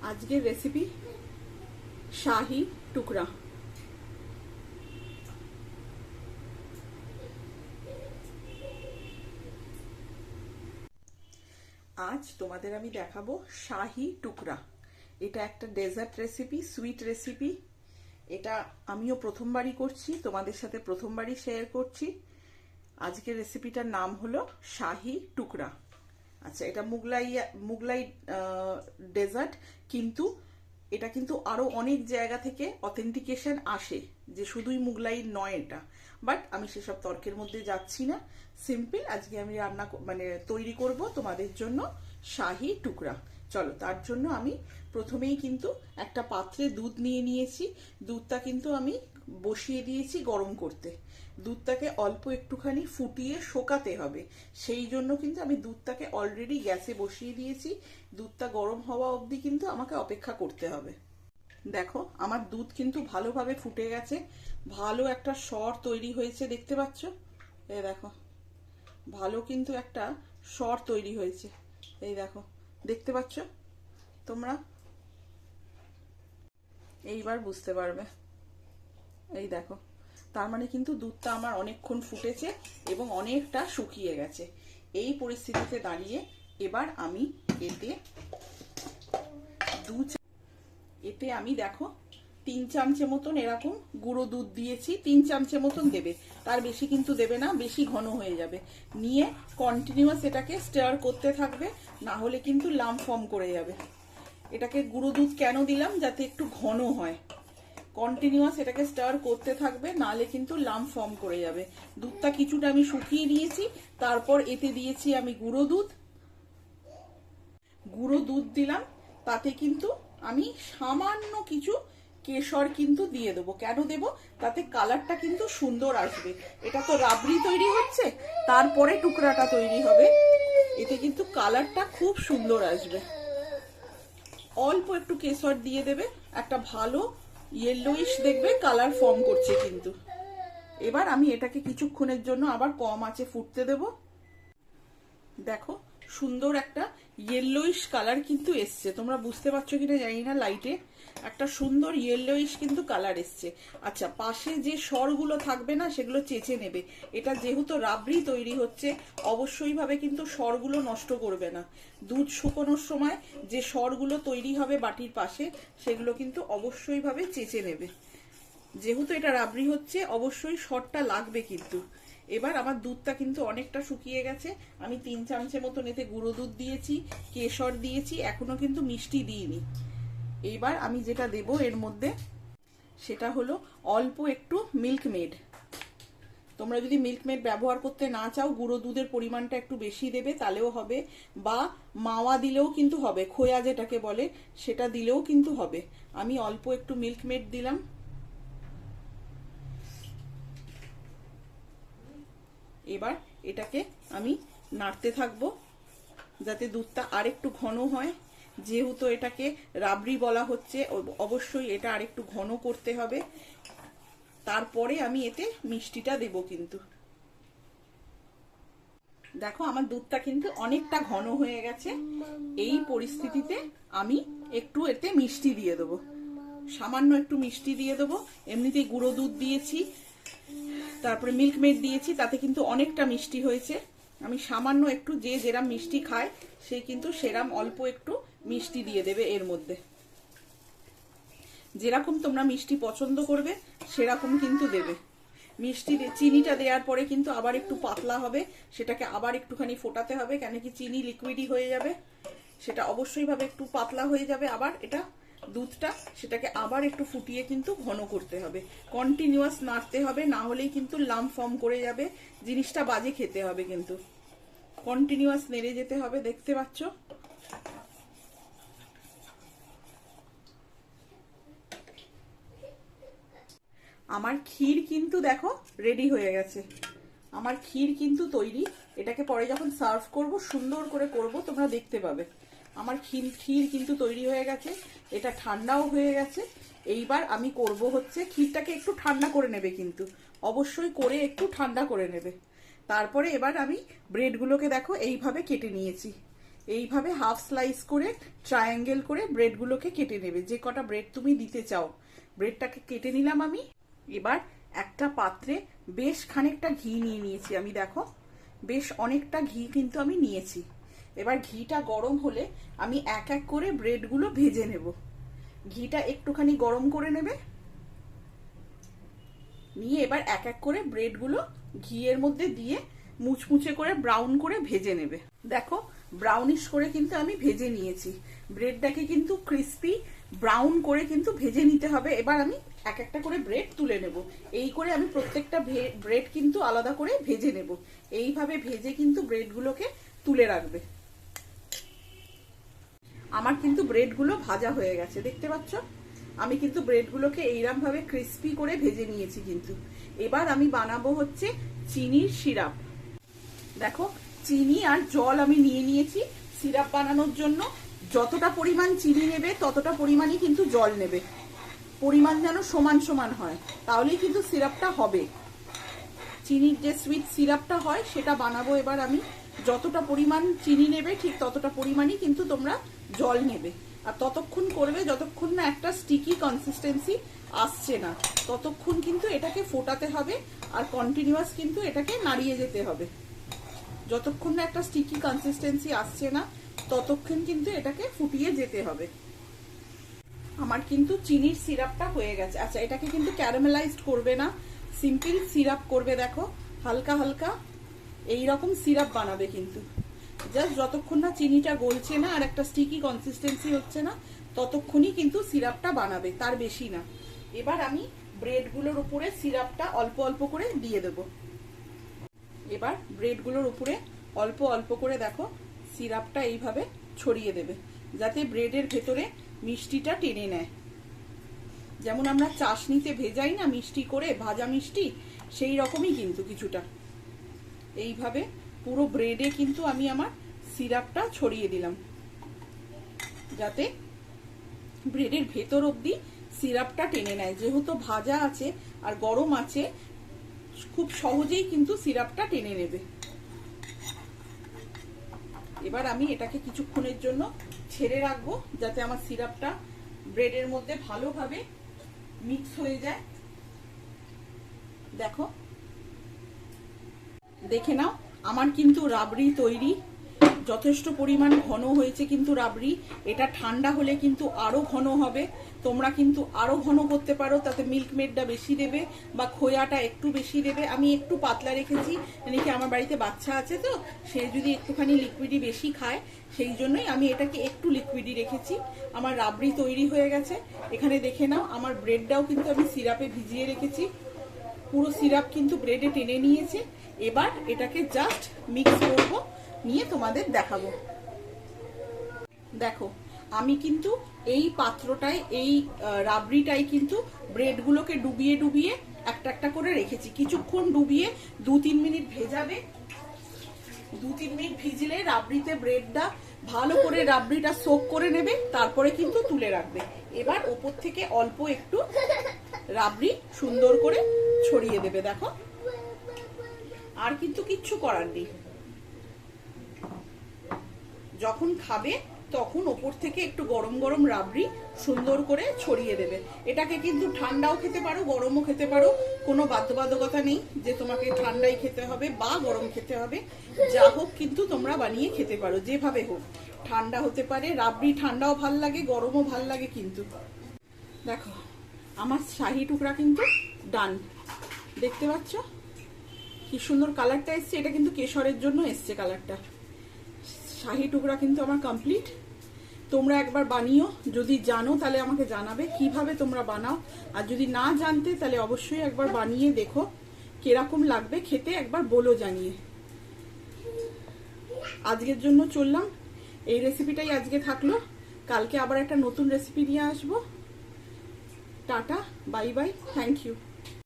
আজকের রেসিপি শাহি টুকরা। আজ তোমাদের আমি দেখাবো শাহি টুকরা। এটা একটা ডেজার্ট রেসিপি, সুইট রেসিপি। এটা আমিও প্রথমবারই করছি, তোমাদের সাথে প্রথমবারই শেয়ার করছি। আজকের রেসিপিটার নাম হলো শাহি টুকরা। আচ্ছা, এটা মুগলাই ডেজার্ট, কিন্তু এটা কিন্তু আরো অনেক জায়গা থেকে অথেন্টিকেশন আসে যে শুধুই মুগলাই নয় এটা। বাট আমি সেসব তর্কের মধ্যে যাচ্ছি না। সিম্পল আজকে আমি তৈরি করব তোমাদের জন্য শাহি টুকরা। চলো, তার জন্য আমি প্রথমেই কিন্তু একটা পাত্রে দুধ নিয়ে নিয়েছি। দুধটা কিন্তু আমি বসিয়ে দিয়েছি গরম করতে। দুধটাকে অল্প একটুখানি ফুটিয়ে শোকাতে হবে, সেই জন্য কিন্তু আমি দুধটাকে অলরেডি গ্যাসে বসিয়ে দিয়েছি। দুধটা গরম হওয়া অবধি কিন্তু আমাকে অপেক্ষা করতে হবে। দেখো, আমার দুধ কিন্তু ভালোভাবে ফুটে গেছে, ভালো একটা সর তৈরি হয়েছে, দেখতে পাচ্ছ? এই দেখো, ভালো কিন্তু একটা সর তৈরি হয়েছে। এই দেখো, দেখতে পাচ্ছ তোমরা? এইবার বুঝতে পারবে। এই দেখো, তার মানে কিন্তু দুধটা আমার অনেকক্ষণ ফুটেছে এবং অনেকটা শুকিয়ে গেছে। এই পরিস্থিতিতে দাঁড়িয়ে এবার আমি এতে আমি দেখো 3 চামচে মতন এরকম গুঁড়ো দুধ দিয়েছি। 3 চামচে মতন দেবে, তার বেশি কিন্তু দেবে না, বেশি ঘন হয়ে যাবে। নিয়ে কন্টিনিউয়াস এটাকে স্টার করতে থাকবে, না হলে কিন্তু লাম্প ফর্ম করে যাবে। এটাকে গুঁড়ো দুধ কেন দিলাম? যাতে একটু ঘন হয়। কন্টিনিউয়াস এটাকে স্টার করতে থাকবে, নালে কিন্তু লাম্প ফর্ম করে যাবে। দুধটা কিছুটা আমি শুকিয়ে নিয়েছি, তারপর এতে দিয়েছি আমি গুঁড়ো দুধ দিলাম। তাতে কিন্তু আমি সামান্য কিছু কেশর কিন্তু দিয়ে দেবো। কেন দেব? তাতে কালারটা কিন্তু সুন্দর আসবে। এটা তো রাবড়ি তৈরি হচ্ছে, তারপরে টুকরাটা তৈরি হবে, এতে কিন্তু কালারটা খুব সুন্দর আসবে। অল্প একটু কেশর দিয়ে দেবে, একটা ভালো ইয়েলোইশ দেখবে কালার ফর্ম করছে কিন্তু। এবার আমি এটাকে কিছুক্ষণের জন্য আবার কম আঁচে ফুটতে দেব। দেখো, সুন্দর একটা ইয়েলোইশ কালার কিন্তু এসছে। তোমরা বুঝতে পারছো কিনা জানি না, লাইটে একটা সুন্দর ইয়েলোইশ কিন্তু কালার এসছে। আচ্ছা, পাশে যে সরগুলো থাকবে না, সেগুলো চেঁচে নেবে। এটা যেহেতু রাবড়ি তৈরি হচ্ছে, অবশ্যই ভাবে কিন্তু সরগুলো নষ্ট করবে না। দুধ শুকোনোর সময় যে সরগুলো তৈরি হবে বাটির পাশে, সেগুলো কিন্তু অবশ্যই ভাবে চেঁচে নেবে। যেহেতু এটা রাবড়ি হচ্ছে, অবশ্যই সরটা লাগবে কিন্তু। এবার আমার দুধটা কিন্তু অনেকটা শুকিয়ে গেছে। আমি 3 চামচের মতন এতে গুঁড়ো দুধ দিয়েছি, কেশর দিয়েছি, এখনো কিন্তু মিষ্টি দিইনি। এবার আমি যেটা দেব এর মধ্যে, সেটা হলো অল্প একটু মিল্ক মেড। তোমরা যদি মিল্ক মেড ব্যবহার করতে না চাও, গুঁড়ো দুধের পরিমাণটা একটু বেশি দেবে, তাহলেও হবে। বা মাওয়া দিলেও কিন্তু হবে, খোয়া যেটাকে বলে, সেটা দিলেও কিন্তু হবে। আমি অল্প একটু মিল্ক মেড দিলাম। এবার এটাকে আমি নাড়তে থাকবো যাতে দুধটা আরেকটু ঘন হয়। যেহেতু এটাকে রাবড়ি বলা হচ্ছে, অবশ্যই এটা আরেকটু ঘন করতে হবে। তারপরে আমি এতে মিষ্টিটা দেব কিন্তু। দেখো, আমার দুধটা কিন্তু অনেকটা ঘন হয়ে গেছে। এই পরিস্থিতিতে আমি একটু এতে মিষ্টি দিয়ে দেবো, সামান্য একটু মিষ্টি দিয়ে দেবো। এমনিতেই গুঁড়ো দুধ দিয়েছি, তারপরে মিল্ক মেড দিয়েছি, তাতে কিন্তু অনেকটা মিষ্টি হয়েছে। আমি সামান্য একটু, যে যেরাম মিষ্টি খায় সে কিন্তু সেরাম অল্প একটু মিষ্টি দিয়ে দেবে এর মধ্যে। যেরকম তোমরা মিষ্টি পছন্দ করবে সেরকম কিন্তু দেবে। মিষ্টি চিনিটা দেওয়ার পরে কিন্তু আবার একটু পাতলা হবে, সেটাকে আবার একটুখানি ফোটাতে হবে, কেন কি চিনি লিকুইডই হয়ে যাবে। সেটা অবশ্যই ভাবে একটু পাতলা হয়ে যাবে। আবার এটা দুধটা, সেটাকে আবার একটু ফুটিয়ে কিন্তু ঘন করতে হবে। কন্টিনিউয়াস নাড়তে হবে, না হলেই কিন্তু লাম্প ফর্ম করে যাবে। জিনিসটা বাজে খেতে হবে কিন্তু। কন্টিনিউয়াস নেড়ে যেতে হবে, দেখতে পাচ্ছ? আমার ক্ষীর কিন্তু দেখো রেডি হয়ে গেছে। আমার ক্ষীর কিন্তু তৈরি। এটাকে পরে যখন সার্ভ করব, সুন্দর করে করব, তোমরা দেখতে পাবে। আমার ক্ষীর কিন্তু তৈরি হয়ে গেছে, এটা ঠান্ডাও হয়ে গেছে। এইবার আমি করব হচ্ছে, ক্ষীরটাকে একটু ঠান্ডা করে নেবে কিন্তু, অবশ্যই করে একটু ঠান্ডা করে নেবে। তারপরে এবার আমি ব্রেডগুলোকে দেখো এইভাবে কেটে নিয়েছি। এইভাবে হাফ স্লাইস করে ট্রায়াঙ্গেল করে ব্রেডগুলোকে কেটে নেবে। যে কটা ব্রেড তুমি দিতে চাও, ব্রেডটাকে কেটে নিলাম আমি। এবার একটা পাত্রে বেশ খানিকটা ঘি নিয়ে নিয়েছি আমি, দেখো বেশ অনেকটা ঘি কিন্তু আমি নিয়েছি। এবার ঘিটা গরম হলে আমি এক এক করে ব্রেডগুলো ভেজে নেব। ঘিটা একটুখানি গরম করে নেবে, নিয়ে এবার এক এক করে ব্রেডগুলো ঘিয়ের মধ্যে দিয়ে মুচমুচে করে ব্রাউন করে ভেজে নেবে। দেখো ব্রাউনিশ করে কিন্তু আমি ভেজে নিয়েছি। ব্রেডটাকে কিন্তু ক্রিস্পি ব্রাউন করে কিন্তু ভেজে নিতে হবে। এবার আমি এক একটা করে ব্রেড তুলে নেব। এই করে আমি প্রত্যেকটা ব্রেড কিন্তু আলাদা করে ভেজে নেব। এইভাবে ভেজে কিন্তু ব্রেডগুলোকে তুলে রাখবে। আমার কিন্তু ব্রেডগুলো ভাজা হয়ে গেছে, দেখতে পাচ্ছ? আমি কিন্তু ব্রেডগুলোকে এইরকম ভাবে ক্রিস্পি করে ভেজে নিয়েছি কিন্তু। এবার আমি বানাবো হচ্ছে চিনির সিরাপ। দেখো চিনি আর জল আমি নিয়ে নিয়েছি সিরাপ বানানোর জন্য। যতটা পরিমাণ চিনি নেবে ততটা পরিমাণই কিন্তু জল নেবে। পরিমাণ যেন সমান সমান হয়, তাহলেই কিন্তু সিরাপটা হবে। চিনির যে সুইট সিরাপটা হয় সেটা বানাবো এবার আমি। যতটা পরিমাণ চিনি নেবে ঠিক ততটা পরিমাণই কিন্তু তোমরা জল নেবে। আর ততক্ষণ করবে যতক্ষণ না একটা স্টিকি কনসিস্টেন্সি আসছে না, ততক্ষণ কিন্তু এটাকে ফোটাতে হবে। আর কন্টিনিউয়াস কিন্তু এটাকে নাড়িয়ে যেতে হবে। যতক্ষণ না একটা স্টিকি কনসিস্টেন্সি আসছে না ততক্ষণ কিন্তু এটাকে ফুটিয়ে যেতে হবে। আমার কিন্তু চিনির সিরাপটা হয়ে গেছে। আচ্ছা, এটাকে কিন্তু ক্যারামেলাইজড করবে না, সিম্পল সিরাপ করবে। দেখো হালকা হালকা এইরকম সিরাপ বানাবে কিন্তু। জাস্ট যতক্ষণ না চিনিটা গলছে না আর একটা স্টিকি কনসিস্টেন্সি হচ্ছে না ততক্ষণই কিন্তু সিরাপটা বানাবে, তার বেশি না। এবার আমি ব্রেডগুলোর উপরে সিরাপটা অল্প অল্প করে দিয়ে দেব। এবার ব্রেডগুলোর উপরে অল্প অল্প করে দেখো সিরাপটা এইভাবে ছড়িয়ে দেবে, যাতে ব্রেডের ভেতরে মিষ্টিটা টেনে নেয়। যেমন আমরা চাশনিতে ভেজাই না মিষ্টি করে, ভাজা মিষ্টি, সেই রকমই কিন্তু কিছুটা। এইভাবে পুরো ব্রেডে কিন্তু আমি আমার সিরাপটা ছড়িয়ে দিলাম, যাতে ব্রেডের ভেতর অবধি সিরাপটা টেনে নেয়। যেহেতু ভাজা আছে আর গরম আছে, খুব সহজেই কিন্তু সিরাপটা টেনে নেবে। এবার আমি এটাকে কিছুক্ষণের জন্য ছেড়ে রাখবো, যাতে আমার সিরাপটা ব্রেডের মধ্যে ভালোভাবে মিক্স হয়ে যায়। দেখো, দেখে নাও আমার কিন্তু রাবড়ি তৈরি। যথেষ্ট পরিমাণ ঘন হয়েছে কিন্তু রাবড়ি। এটা ঠান্ডা হলে কিন্তু আরো ঘন হবে। তোমরা কিন্তু আরো ঘন করতে পারো, তাতে মিল্ক মেডটা বেশি দেবে বা খোয়াটা একটু বেশি দেবে। আমি একটু পাতলা রেখেছি, মানে কি আমার বাড়িতে বাচ্চা আছে তো, সে যদি একটুখানি লিকুইডি বেশি খায় সেই জন্যই আমি এটাকে একটু লিকুইডি রেখেছি। আমার রাবড়ি তৈরি হয়ে গেছে। এখানে দেখে নাও আমার ব্রেডটাও কিন্তু আমি সিরাপে ভিজিয়ে রেখেছি। পুরো সিরাপ কিন্তু ব্রেডে টেনে নিয়েছে। এবার এটাকে জাস্ট মিক্স করব, নিয়ে তোমাদের দেখাবো। দেখো আমি কিন্তু এই পাত্রটায় এই রাবড়িটাই কিন্তু ব্রেডগুলোকে ডুবিয়ে ডুবিয়ে একটা একটা করে রেখেছি। কিছুক্ষণ ডুবিয়ে 2-3 মিনিট ভেজাবে। 2-3 মিনিট ভিজলে রাবড়িতে ব্রেডটা ভালো করে রাবড়িটা সোক করে নেবে, তারপরে কিন্তু তুলে রাখবে। এবার ওপর থেকে অল্প একটু রাবড়ি সুন্দর করে ছড়িয়ে দেবে। দেখো, আর কিন্তু কিচ্ছু করার নেই। যখন খাবে তখন ওপর থেকে একটু গরম গরম রাবড়ি সুন্দর করে ছড়িয়ে দেবে। এটাকে কিন্তু ঠান্ডাও খেতে পারো, গরমও খেতে পারো, কোনো বাধ্যবাধকতা নেই যে তোমাকে ঠান্ডাই খেতে হবে বা গরম খেতে হবে। যা হোক কিন্তু তোমরা বানিয়ে খেতে পারো, যেভাবে হোক। ঠান্ডা হতে পারে, রাবড়ি ঠান্ডাও ভাল লাগে, গরমও ভাল লাগে কিন্তু। দেখো আমার শাহি টুকরা কিন্তু ডান, দেখতে পাচ্ছ কি সুন্দর কালারটা এসছে। এটা কিন্তু কেশরের জন্য এসছে কালারটা। শাহি টুকরা কিন্তু আমার কমপ্লিট। তোমরা একবার বানিও, যদি জানো তাহলে আমাকে জানাবে কিভাবে তোমরা বানাও। আর যদি না জানতে তাহলে অবশ্যই একবার বানিয়ে দেখো কিরকম লাগবে খেতে, একবার বলো জানিয়ে। আজকের জন্য চললাম, এই রেসিপিটাই আজকে থাকলো। কালকে আবার একটা নতুন রেসিপি নিয়ে আসবো। Tata, bye bye, thank you.